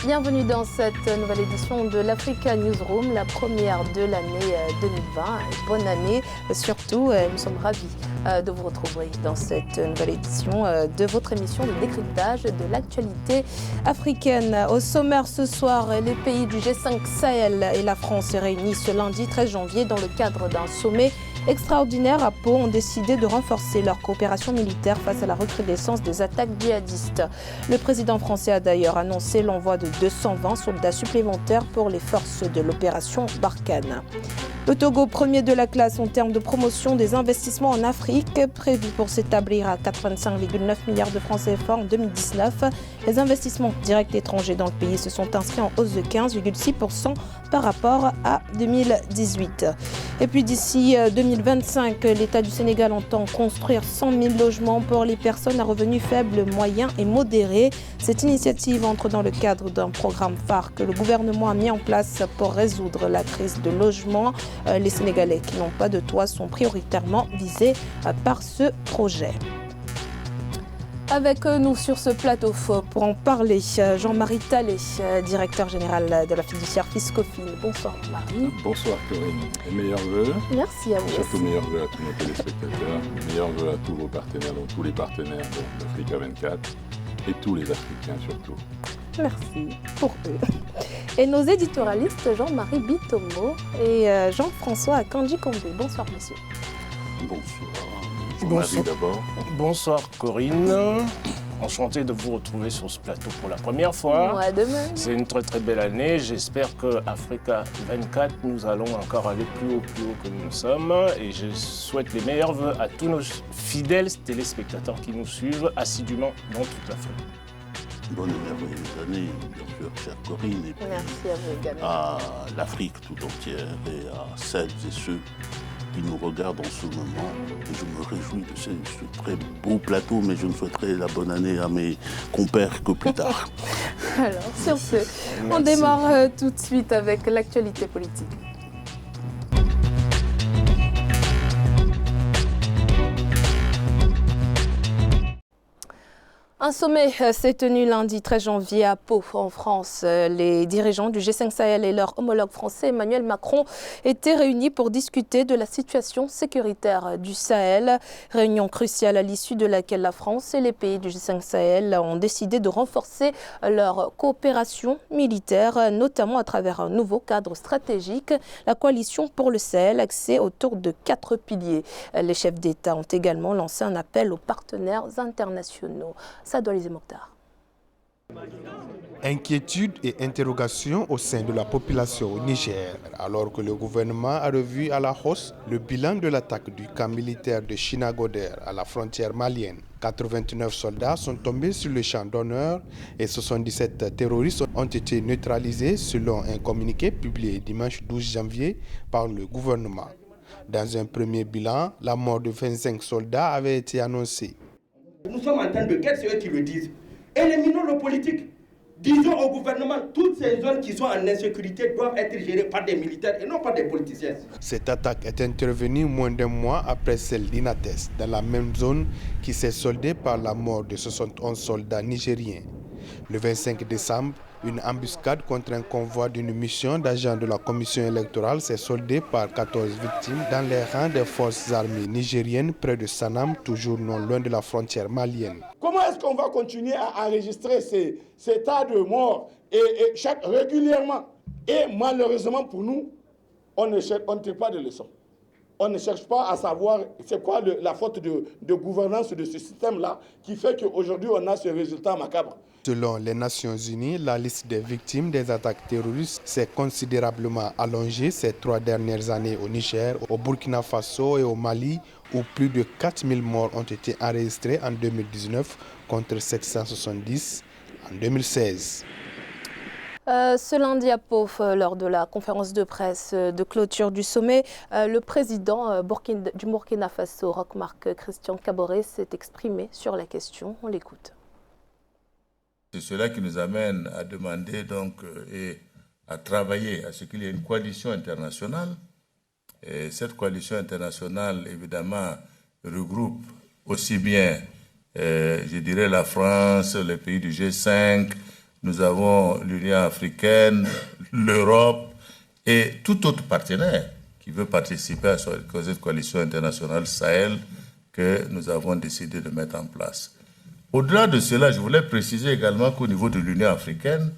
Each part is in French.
Bienvenue dans cette nouvelle édition de l'Africa Newsroom, la première de l'année 2020. Bonne année, surtout, nous sommes ravis de vous retrouver dans cette nouvelle édition de votre émission de décryptage de l'actualité africaine. Au sommaire ce soir, les pays du G5 Sahel et la France se réunissent ce lundi 13 janvier dans le cadre d'un sommet extraordinaire à Pau ont décidé de renforcer leur coopération militaire face à la recrudescence des attaques djihadistes. Le président français a d'ailleurs annoncé l'envoi de 220 soldats supplémentaires pour les forces de l'opération Barkhane. Le Togo, premier de la classe en termes de promotion des investissements en Afrique, prévu pour s'établir à 85,9 milliards de francs CFA en 2019. Les investissements directs étrangers dans le pays se sont inscrits en hausse de 15,6% par rapport à 2018. Et puis d'ici 2025, l'État du Sénégal entend construire 100 000 logements pour les personnes à revenus faibles, moyens et modérés. Cette initiative entre dans le cadre d'un programme phare que le gouvernement a mis en place pour résoudre la crise de logement. Les Sénégalais qui n'ont pas de toit sont prioritairement visés par ce projet. Avec nous sur ce plateau pour en parler, Jean-Marie Talley, directeur général de la fiduciaire Fiscofin. Bonsoir Marie. Bonsoir Corinne. Et meilleurs vœux. Merci à vous. Surtout meilleurs vœux à tous nos téléspectateurs, meilleurs vœux à tous vos partenaires, donc tous les partenaires d'Africa 24 et tous les Africains surtout. Merci pour eux. Et nos éditorialistes Jean-Marie Bitomo et Jean-François Akanji Kombe. Bonsoir monsieur. Bonsoir. D'abord. Bonsoir Corinne. Enchanté de vous retrouver sur ce plateau pour la première fois. Moi de même. C'est une très très belle année. J'espère que Africa 24, nous allons encore aller plus haut que nous sommes. Et je souhaite les meilleurs vœux à tous nos fidèles téléspectateurs qui nous suivent assidûment dans toute l'Afrique. Bonne et merveilleuse année, bien sûr, chère Corinne, et puis merci à vous également. à l'Afrique tout entière et à celles et ceux qui nous regardent en ce moment. Et je me réjouis de ce très beau plateau, mais je ne souhaiterai la bonne année à mes compères que plus tard. Alors, sur ce, on démarre tout de suite avec l'actualité politique. Un sommet s'est tenu lundi 13 janvier à Pau, en France. Les dirigeants du G5 Sahel et leur homologue français Emmanuel Macron étaient réunis pour discuter de la situation sécuritaire du Sahel. Réunion cruciale à l'issue de laquelle la France et les pays du G5 Sahel ont décidé de renforcer leur coopération militaire, notamment à travers un nouveau cadre stratégique, la coalition pour le Sahel, axée autour de 4 piliers. Les chefs d'État ont également lancé un appel aux partenaires internationaux. Inquiétude et interrogation au sein de la population au Niger, alors que le gouvernement a revu à la hausse le bilan de l'attaque du camp militaire de Chinagoder à la frontière malienne. 89 soldats sont tombés sur le champ d'honneur et 77 terroristes ont été neutralisés selon un communiqué publié dimanche 12 janvier par le gouvernement. Dans un premier bilan, la mort de 25 soldats avait été annoncée. Nous sommes en temps de guerre, c'est eux qui le disent. Éliminons le politique. Disons au gouvernement, toutes ces zones qui sont en insécurité doivent être gérées par des militaires et non par des politiciens. Cette attaque est intervenue moins d'un mois après celle d'Inates, dans la même zone qui s'est soldée par la mort de 71 soldats nigériens. Le 25 décembre, une embuscade contre un convoi d'une mission d'agents de la commission électorale s'est soldée par 14 victimes dans les rangs des forces armées nigériennes près de Sanam, toujours non loin de la frontière malienne. Comment est-ce qu'on va continuer à enregistrer ces tas de morts régulièrement? Et malheureusement pour nous, on ne tire pas de leçons. On ne cherche pas à savoir c'est quoi la faute de gouvernance de ce système-là qui fait qu'aujourd'hui on a ce résultat macabre. Selon les Nations Unies, la liste des victimes des attaques terroristes s'est considérablement allongée ces 3 dernières années au Niger, au Burkina Faso et au Mali, où plus de 4000 morts ont été enregistrés en 2019 contre 770 en 2016. Ce lundi à Pau, lors de la conférence de presse de clôture du sommet, le président du Burkina Faso, Roch-Marc Christian Kaboré, s'est exprimé sur la question. On l'écoute. C'est cela qui nous amène à demander donc et à travailler à ce qu'il y ait une coalition internationale. Et cette coalition internationale, évidemment, regroupe aussi bien, je dirais, la France, les pays du G5, nous avons l'Union africaine, l'Europe et tout autre partenaire qui veut participer à cette coalition internationale Sahel que nous avons décidé de mettre en place. Au-delà de cela, je voulais préciser également qu'au niveau de l'Union africaine,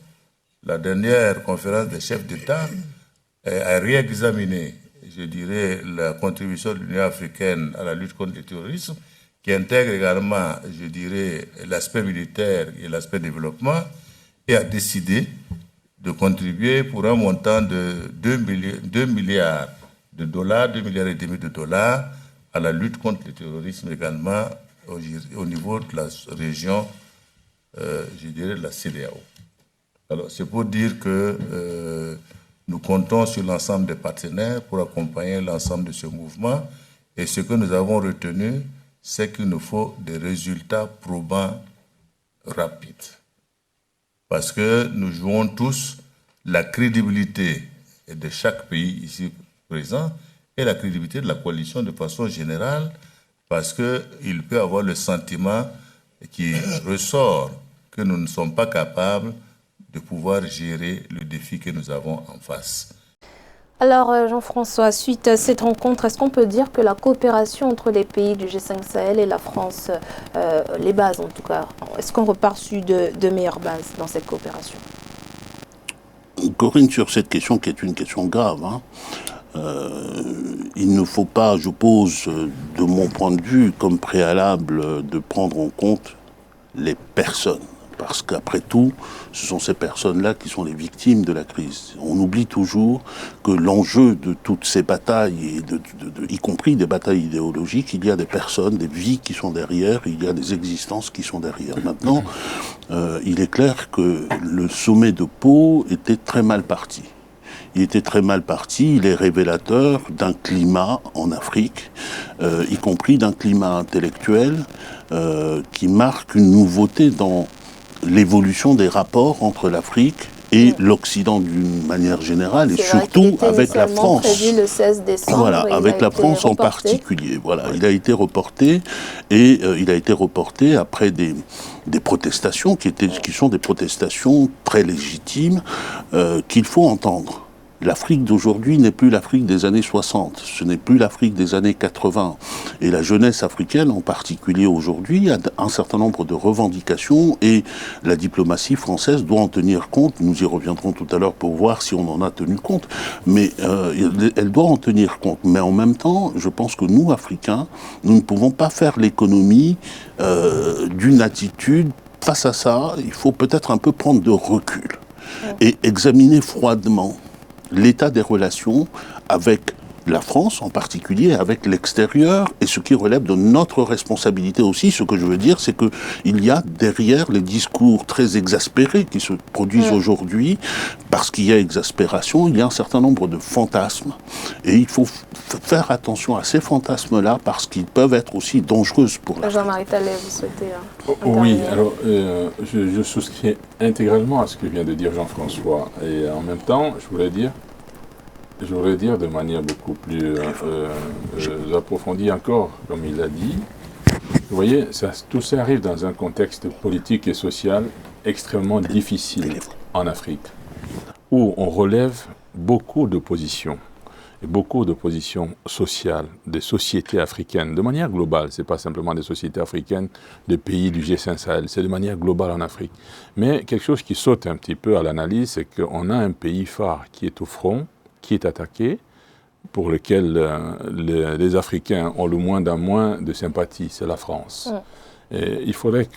la dernière conférence des chefs d'État a réexaminé, je dirais, la contribution de l'Union africaine à la lutte contre le terrorisme, qui intègre également, je dirais, l'aspect militaire et l'aspect développement, et a décidé de contribuer pour un montant de 2 milliards de dollars, 2,5 milliards de dollars à la lutte contre le terrorisme également au niveau de la région, je dirais, de la CEDEAO. Alors, c'est pour dire que nous comptons sur l'ensemble des partenaires pour accompagner l'ensemble de ce mouvement. Et ce que nous avons retenu, c'est qu'il nous faut des résultats probants rapides. Parce que nous jouons tous la crédibilité de chaque pays ici présent et la crédibilité de la coalition de façon générale, parce qu'il peut avoir le sentiment qui ressort que nous ne sommes pas capables de pouvoir gérer le défi que nous avons en face. Alors Jean-François, suite à cette rencontre, est-ce qu'on peut dire que la coopération entre les pays du G5 Sahel et la France, les bases en tout cas, est-ce qu'on repart sur de meilleures bases dans cette coopération? Corinne, sur cette question qui est une question grave, il ne faut pas, je pose de mon point de vue comme préalable de prendre en compte les personnes. Parce qu'après tout, ce sont ces personnes-là qui sont les victimes de la crise. On oublie toujours que l'enjeu de toutes ces batailles, y compris des batailles idéologiques, il y a des personnes, des vies qui sont derrière, il y a des existences qui sont derrière. Maintenant, il est clair que le sommet de Pau était très mal parti. Il était très mal parti, il est révélateur d'un climat en Afrique, y compris d'un climat intellectuel qui marque une nouveauté dans l'évolution des rapports entre l'Afrique et l'Occident d'une manière générale, et surtout avec la France. Prévu le 16 décembre, voilà, avec la France en particulier. Voilà, il a été reporté, et il a été reporté après des protestations qui sont des protestations très légitimes qu'il faut entendre. L'Afrique d'aujourd'hui n'est plus l'Afrique des années 60, ce n'est plus l'Afrique des années 80. Et la jeunesse africaine, en particulier aujourd'hui, a un certain nombre de revendications et la diplomatie française doit en tenir compte. Nous y reviendrons tout à l'heure pour voir si on en a tenu compte. Mais elle doit en tenir compte. Mais en même temps, je pense que nous, Africains, nous ne pouvons pas faire l'économie d'une attitude. Face à ça, il faut peut-être un peu prendre de recul et examiner froidement l'état des relations avec la France en particulier, avec l'extérieur, et ce qui relève de notre responsabilité aussi. Ce que je veux dire, c'est qu'il y a derrière les discours très exaspérés qui se produisent aujourd'hui, parce qu'il y a exaspération, il y a un certain nombre de fantasmes. Et il faut faire attention à ces fantasmes-là, parce qu'ils peuvent être aussi dangereux pour la Jean-Marie Tallet, vous souhaitez Oui, alors je souscris intégralement à ce que vient de dire Jean-François. Et en même temps, je voudrais dire de manière beaucoup plus approfondie encore, comme il l'a dit. Vous voyez, tout ça arrive dans un contexte politique et social extrêmement difficile en Afrique, où on relève beaucoup d'oppositions, et beaucoup d'oppositions sociales des sociétés africaines, de manière globale. Ce n'est pas simplement des sociétés africaines, des pays du G5 Sahel, c'est de manière globale en Afrique. Mais quelque chose qui saute un petit peu à l'analyse, c'est qu'on a un pays phare qui est au front, qui est attaqué, pour lequel les Africains ont le moins de sympathie, c'est la France. Et il faudrait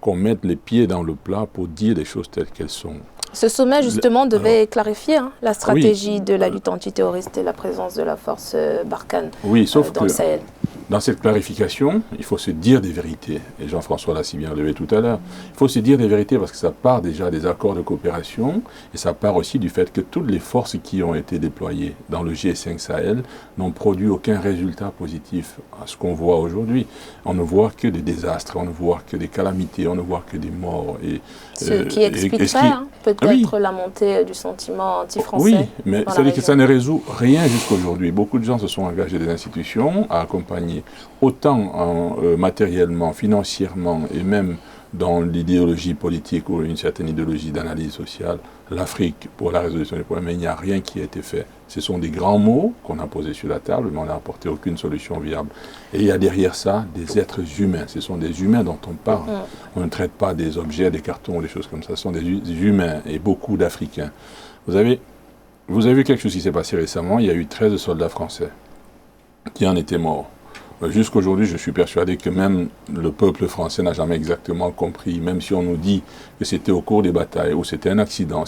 qu'on mette les pieds dans le plat pour dire les choses telles qu'elles sont. Ce sommet, justement, devait clarifier la stratégie de la lutte antiterroriste et la présence de la force Barkhane dans le Sahel. Dans cette clarification, il faut se dire des vérités. Et Jean-François l'a si bien relevé tout à l'heure. Il faut se dire des vérités parce que ça part déjà des accords de coopération et ça part aussi du fait que toutes les forces qui ont été déployées dans le G5 Sahel n'ont produit aucun résultat positif à ce qu'on voit aujourd'hui. On ne voit que des désastres, on ne voit que des calamités, on ne voit que des morts. Ce qui expliquerait peut-être la montée du sentiment anti-français. Oui, mais c'est-à-dire que ça ne résout rien jusqu'à aujourd'hui. Beaucoup de gens se sont engagés des institutions à accompagner autant matériellement, financièrement et même dans l'idéologie politique ou une certaine idéologie d'analyse sociale, l'Afrique pour la résolution des problèmes, mais il n'y a rien qui a été fait. Ce sont des grands mots qu'on a posés sur la table, mais on n'a apporté aucune solution viable. Et il y a derrière ça des êtres humains. Ce sont des humains dont on parle. On ne traite pas des objets, des cartons, des choses comme ça. Ce sont des humains et beaucoup d'Africains. Vous avez vu quelque chose qui s'est passé récemment. Il y a eu 13 soldats français qui en étaient morts. Jusqu'aujourd'hui, je suis persuadé que même le peuple français n'a jamais exactement compris, même si on nous dit que c'était au cours des batailles ou c'était un accident,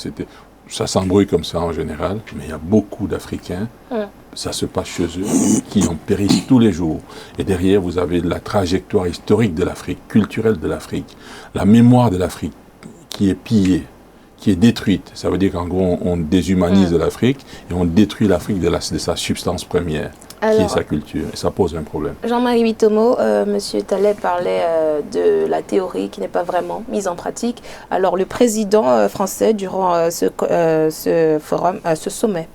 ça s'embrouille comme ça en général, mais il y a beaucoup d'Africains, ça se passe chez eux, qui en périssent tous les jours. Et derrière, vous avez la trajectoire historique de l'Afrique, culturelle de l'Afrique, la mémoire de l'Afrique qui est pillée, qui est détruite. Ça veut dire qu'en gros, on déshumanise l'Afrique et on détruit l'Afrique de sa substance première. Alors, qui est sa culture, et ça pose un problème. Jean-Marie Bitomo, M. Taleb parlait de la théorie qui n'est pas vraiment mise en pratique. Alors le président français, durant ce sommet,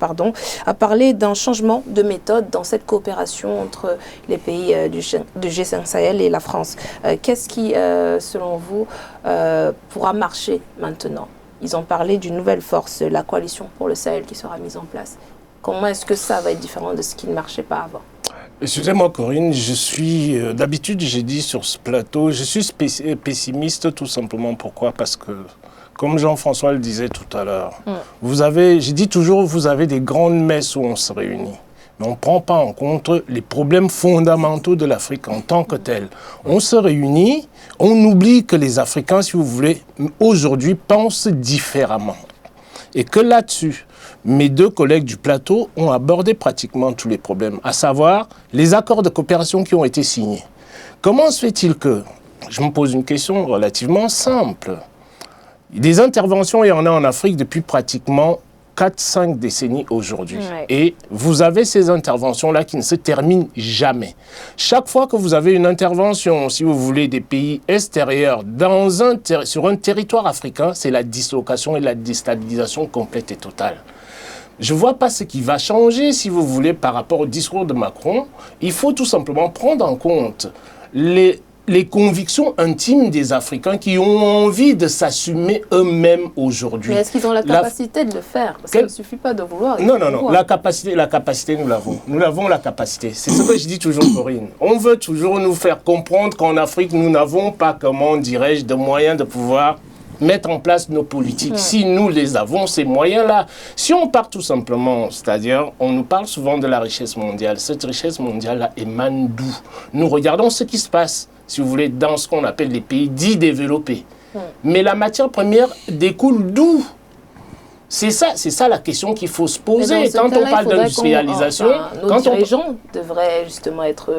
a parlé d'un changement de méthode dans cette coopération entre les pays du G5 Sahel et la France. Qu'est-ce qui, selon vous, pourra marcher maintenant? Ils ont parlé d'une nouvelle force, la coalition pour le Sahel qui sera mise en place. Comment est-ce que ça va être différent de ce qui ne marchait pas avant? Excusez-moi Corinne, d'habitude j'ai dit sur ce plateau, je suis pessimiste tout simplement. Pourquoi? Parce que, comme Jean-François le disait tout à l'heure, j'ai dit toujours, vous avez des grandes messes où on se réunit. Mais on ne prend pas en compte les problèmes fondamentaux de l'Afrique en tant que tel. On se réunit, on oublie que les Africains, si vous voulez, aujourd'hui pensent différemment. Et que là-dessus, mes deux collègues du plateau ont abordé pratiquement tous les problèmes, à savoir les accords de coopération qui ont été signés. Comment se fait-il que, je me pose une question relativement simple, des interventions, il y en a en Afrique depuis pratiquement 4-5 décennies aujourd'hui. Ouais. Et vous avez ces interventions-là qui ne se terminent jamais. Chaque fois que vous avez une intervention, si vous voulez, des pays extérieurs sur un territoire africain, c'est la dislocation et la déstabilisation complète et totale. Je ne vois pas ce qui va changer, si vous voulez, par rapport au discours de Macron. Il faut tout simplement prendre en compte les convictions intimes des Africains qui ont envie de s'assumer eux-mêmes aujourd'hui. Mais est-ce qu'ils ont la capacité de le faire? Parce qu'il ne suffit pas de vouloir. Non. La capacité, nous l'avons. Nous avons la capacité. C'est ce que je dis toujours, Corinne. On veut toujours nous faire comprendre qu'en Afrique, nous n'avons pas, comment dirais-je, de moyens de pouvoir mettre en place nos politiques. Si nous les avons, ces moyens-là. Si on part tout simplement, c'est-à-dire, on nous parle souvent de la richesse mondiale. Cette richesse mondiale-là émane d'où? Nous regardons ce qui se passe, si vous voulez, dans ce qu'on appelle les pays dits développés. Mais la matière première découle d'où? C'est ça la question qu'il faut se poser. Quand on parle d'industrialisation... Nos dirigeants devraient justement être...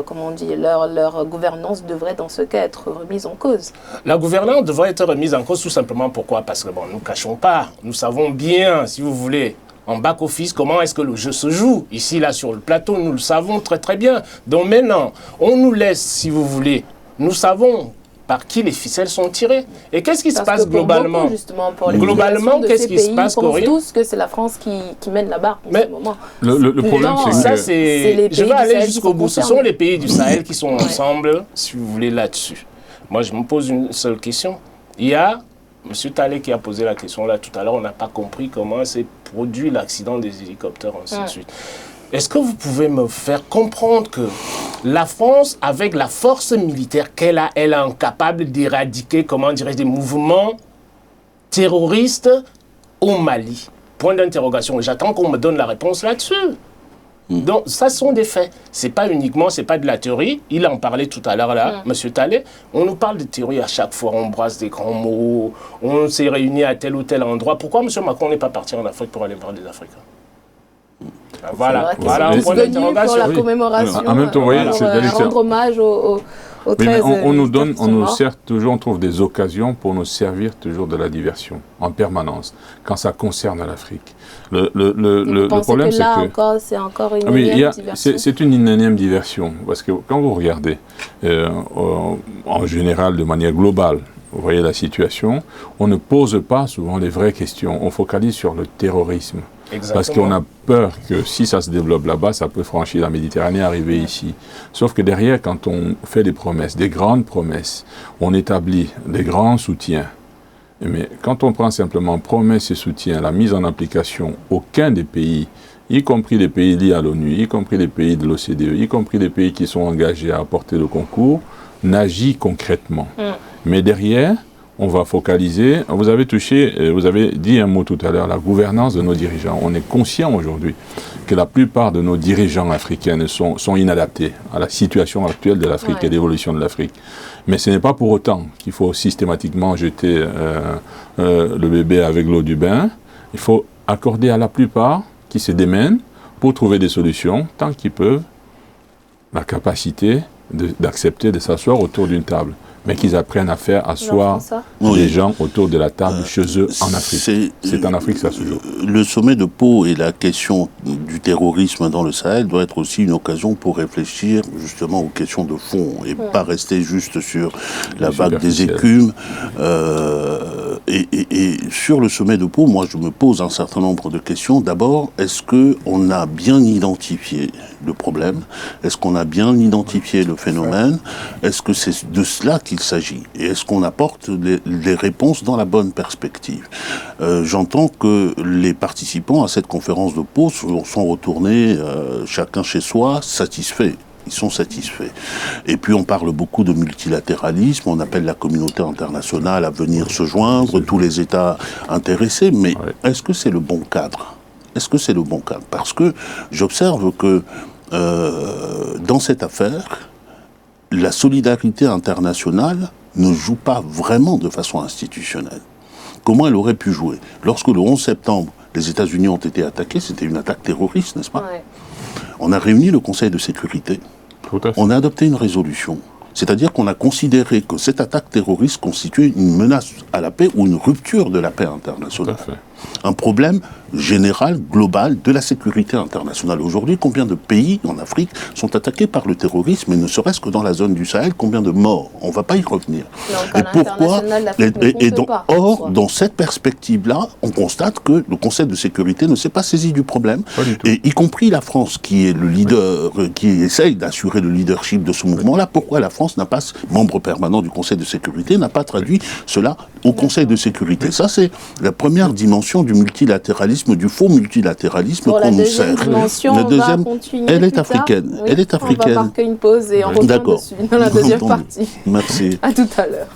comment on dit, leur gouvernance devrait dans ce cas être remise en cause. La gouvernance devrait être remise en cause tout simplement. Pourquoi? Parce que, nous ne cachons pas, nous savons bien, si vous voulez, en back-office, comment est-ce que le jeu se joue. Ici, là, sur le plateau, nous le savons très très bien. Donc maintenant, on nous laisse, si vous voulez, nous savons par qui les ficelles sont tirées. Et qu'est-ce qui se passe globalement? Beaucoup, justement, pour les globalement, qu'est-ce qui se passe, Corinne? Ils pensent tous que c'est la France qui mène la barre en ce moment. Le problème, c'est que... Je vais aller jusqu'au bout. Ce sont les pays du Sahel qui sont ensemble, si vous voulez, là-dessus. Moi, je me pose une seule question. Il y a M. Taleb qui a posé la question là tout à l'heure. On n'a pas compris comment s'est produit l'accident des hélicoptères, ainsi de suite. Est-ce que vous pouvez me faire comprendre que la France, avec la force militaire qu'elle a, elle est incapable d'éradiquer, comment dirais-je, des mouvements terroristes au Mali? Point d'interrogation. J'attends qu'on me donne la réponse là-dessus. Donc, ça sont des faits. C'est pas uniquement, c'est pas de la théorie. Il en parlait tout à l'heure là, M. Taleb. On nous parle de théorie à chaque fois. On brasse des grands mots. On s'est réunis à tel ou tel endroit. Pourquoi M. Macron n'est pas parti en Afrique pour aller voir des Africains? Voilà un point d'interrogation. Pour la commémoration, en même temps, pour rendre hommage au 13 on nous sert toujours, on trouve des occasions pour nous servir toujours de la diversion, en permanence, quand ça concerne l'Afrique. Le problème, c'est que... c'est encore une énième diversion. C'est une énième diversion, parce que quand vous regardez, en général, de manière globale, vous voyez la situation, on ne pose pas souvent les vraies questions. On focalise sur le terrorisme. Parce qu'on a peur que si ça se développe là-bas, ça peut franchir la Méditerranée et arriver ici. Sauf que derrière, quand on fait des promesses, des grandes promesses, on établit des grands soutiens. Mais quand on prend simplement promesses et soutiens, la mise en application, aucun des pays, y compris les pays liés à l'ONU, y compris les pays de l'OCDE, y compris les pays qui sont engagés à apporter le concours, n'agit concrètement. Mais derrière, on va focaliser. Vous avez dit un mot tout à l'heure, la gouvernance de nos dirigeants. On est conscient aujourd'hui que la plupart de nos dirigeants africains sont inadaptés à la situation actuelle de l'Afrique et l'évolution de l'Afrique. Mais ce n'est pas pour autant qu'il faut systématiquement jeter le bébé avec l'eau du bain. Il faut accorder à la plupart qui se démènent pour trouver des solutions, tant qu'ils peuvent, la capacité d'accepter de s'asseoir autour d'une table. Mais qu'ils apprennent à faire asseoir les gens autour de la table chez eux en Afrique. C'est en Afrique que ça se joue. Le sommet de Pau et la question du terrorisme dans le Sahel doit être aussi une occasion pour réfléchir justement aux questions de fond et pas rester juste sur la vague des écumes. Et sur le sommet de Pau, moi je me pose un certain nombre de questions. D'abord, est-ce qu'on a bien identifié le problème? Est-ce qu'on a bien identifié le phénomène? Est-ce que c'est de cela qu'il s'agit? Et est-ce qu'on apporte les réponses dans la bonne perspective? J'entends que les participants à cette conférence de Pau sont retournés chacun chez soi, satisfaits. Ils sont satisfaits. Et puis on parle beaucoup de multilatéralisme, on appelle la communauté internationale à venir se joindre, tous les États intéressés, mais est-ce que c'est le bon cadre? Est-ce que c'est le bon cadre? Parce que j'observe que dans cette affaire, la solidarité internationale ne joue pas vraiment de façon institutionnelle. Comment elle aurait pu jouer? Lorsque le 11 septembre, les États-Unis ont été attaqués, c'était une attaque terroriste, n'est-ce pas? On a réuni le Conseil de sécurité, on a adopté une résolution. C'est-à-dire qu'on a considéré que cette attaque terroriste constituait une menace à la paix ou une rupture de la paix internationale. Un problème général, global, de la sécurité internationale. Aujourd'hui, combien de pays en Afrique sont attaqués par le terrorisme, et ne serait-ce que dans la zone du Sahel, combien de morts? On ne va pas y revenir. Et pourquoi Or, dans cette perspective-là, on constate que le Conseil de sécurité ne s'est pas saisi du problème, et y compris la France, qui est le leader, qui essaye d'assurer le leadership de ce mouvement-là. Pourquoi la France n'a pas, membre permanent du Conseil de sécurité, n'a pas traduit cela au Conseil de sécurité? Ça, c'est la première dimension du multilatéralisme, du faux multilatéralisme qu'on nous sert. La deuxième, elle est africaine. Oui, elle est africaine. On va marquer une pause et on revient dessus dans la deuxième partie. Merci. À tout à l'heure.